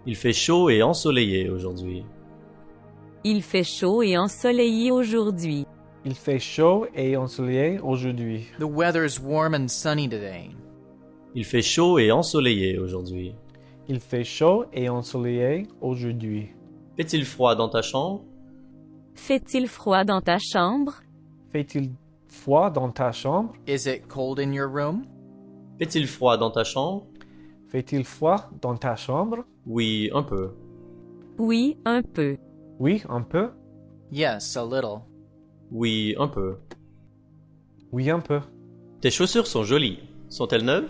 Il fait chaud et ensoleillé aujourd'hui. Il fait chaud et ensoleillé aujourd'hui. Il fait chaud et ensoleillé aujourd'hui. The weather's warm and sunny today. Il fait chaud et ensoleillé aujourd'hui. Il fait chaud et ensoleillé aujourd'hui. Fait-il froid dans ta chambre? Fait-il froid dans ta chambre? Fait-il froid dans ta chambre? Is it cold in your room? Fait-il froid dans ta chambre? Fait-il froid dans ta chambre? Oui, un peu. Oui, un peu. Oui, un peu. Yes, a little. Oui, un peu. Oui, un peu. Tes chaussures sont jolies. Sont-elles neuves?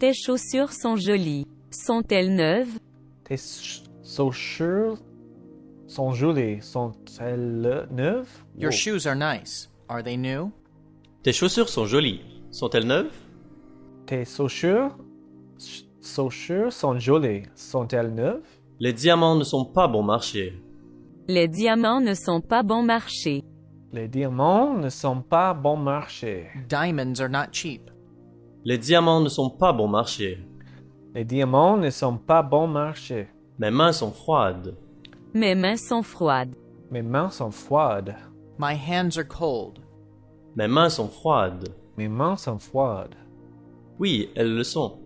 Tes chaussures sont jolies. Sont-elles neuves? Tes chaussures sont jolies. Sont-elles neuves? Your Wow. shoes are nice. Are they new? Tes chaussures sont jolies. Sont-elles neuves? Tes chaussures sont jolies. Sont-elles neuves? Les diamants ne sont pas bon marché. Les diamants ne sont pas bon marché. Les diamants ne sont pas bon marché. Diamonds are not cheap. Les diamants ne sont pas bon marché. Les diamants ne sont pas bon marché. Mes mains sont froides. Mes mains sont froides. Mes mains sont froides. My hands are cold. Mes mains sont froides. Mes mains sont froides. Oui, elles le sont.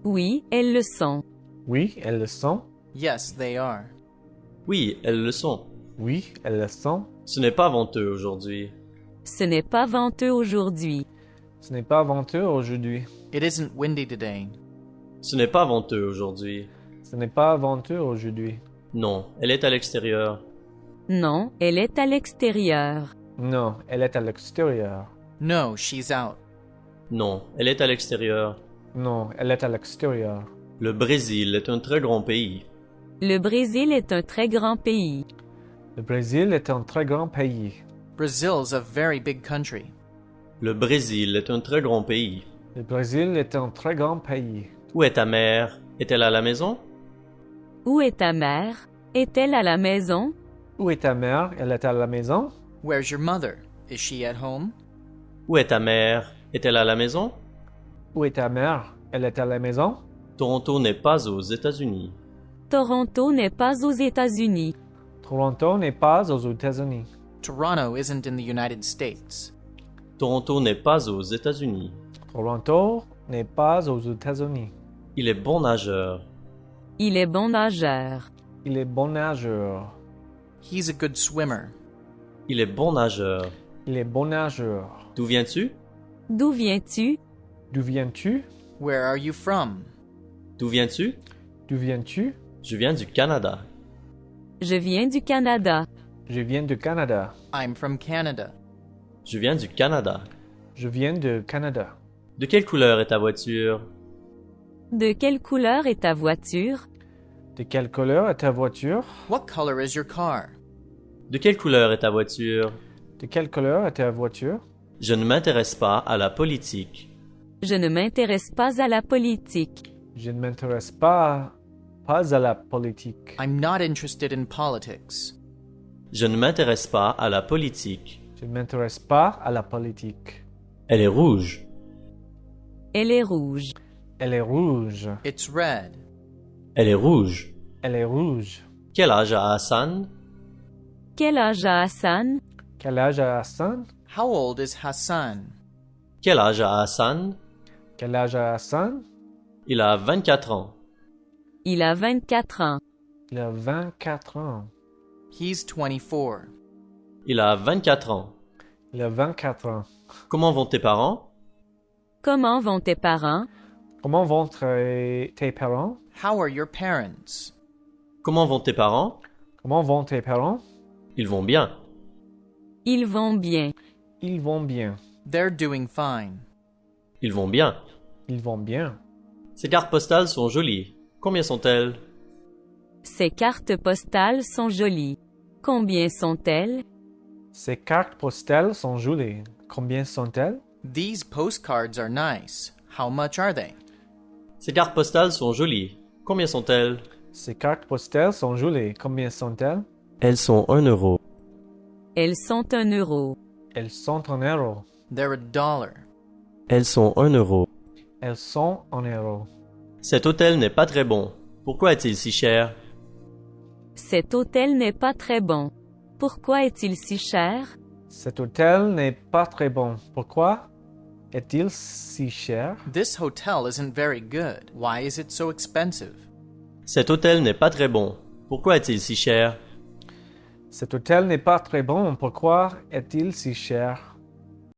Oui, elles le sont. Oui, elles le sont. Yes, they are. Oui, elles le sont. Oui, elles le sont. Ce n'est pas venteux aujourd'hui. Ce n'est pas venteux aujourd'hui. Ce n'est pas venteux aujourd'hui. It isn't windy today. Ce n'est pas venteux aujourd'hui. Ce n'est pas venteux aujourd'hui. Non, elle est à l'extérieur. Non, elle est à l'extérieur. Non, elle est à l'extérieur. No, she's out. Non, elle est à l'extérieur. Non, elle est à l'extérieur. Le Brésil est un très grand pays. Le Brésil est un très grand pays. Le Brésil est un très grand pays. Brazil's a very big country. Le Brésil est un très grand pays. Le Brésil est un très grand pays. Où est ta mère? Est-elle à la maison? Où est ta mère? Est-elle à la maison? Où est ta mère? Elle est à la maison? Where's your mother? Is she at home? Où est ta mère? Est-elle à la maison? Où est ta mère? Elle est à la maison? Toronto n'est pas aux États-Unis. Toronto n'est pas aux États-Unis. Toronto n'est pas aux États-Unis. Toronto isn't in the United States. Toronto n'est pas aux États-Unis. Toronto n'est pas aux États-Unis. Il est bon nageur. Il est bon nageur. Il est bon nageur. He's a good swimmer. Il est bon nageur. Il est bon nageur. D'où viens-tu? D'où viens-tu? D'où viens-tu? Where are you from? D'où viens-tu? D'où viens-tu? Je viens du Canada. Je viens du Canada. Je viens du Canada. I'm from Canada. Je viens du Canada. Je viens du Canada. De quelle couleur est ta voiture? De quelle couleur est ta voiture? De quelle couleur est ta voiture? What color is your car? De quelle couleur est ta voiture? De quelle couleur est ta voiture? Je ne m'intéresse pas à la politique. Je ne m'intéresse pas à la politique. Je ne m'intéresse pas à la politique. I'm not interested in politics. Je ne m'intéresse pas à la politique. Je ne m'intéresse pas à la politique. Elle est rouge. Elle est rouge. Elle est rouge. It's red. Elle est rouge. Elle est rouge. Quel âge a Hassan? Quel âge a Hassan? Quel âge a Hassan? How old is Hassan? Quel âge a Hassan? Quel âge a Hassan? Il a 24 ans. Il a 24 ans. Il a 24 ans. He's 24. Il a 24 ans. Il a 24 ans. Comment vont tes parents? Comment vont tes parents? Comment vont tes parents? How are your parents? Comment vont tes parents? Comment vont tes parents? Ils vont bien. Ils vont bien. Ils vont bien. They're doing fine. Ils vont bien. Ils vont bien. Ces cartes postales sont jolies. Combien sont-elles? Ces cartes postales sont jolies. Combien sont-elles? Ces cartes postales sont jolies. Combien sont-elles? These postcards are nice. How much are they? Ces cartes postales sont jolies. Combien sont-elles? Ces cartes postales sont jolies. Combien sont-elles? Elles sont 1 euro. Elles sont 1 euro. Elles sont en euros. They're $1. Elles sont 1 euro. Elles sont en euros. Cet hôtel n'est pas très bon. Pourquoi est-il si cher? Cet hôtel n'est pas très bon. Pourquoi est-il si cher? Cet hôtel n'est pas très bon. Pourquoi est-il si cher? This hotel isn't very good. Why is it so expensive? Cet hôtel n'est pas très bon. Pourquoi est-il si cher? Cet hôtel n'est pas très bon. Pourquoi est-il si cher?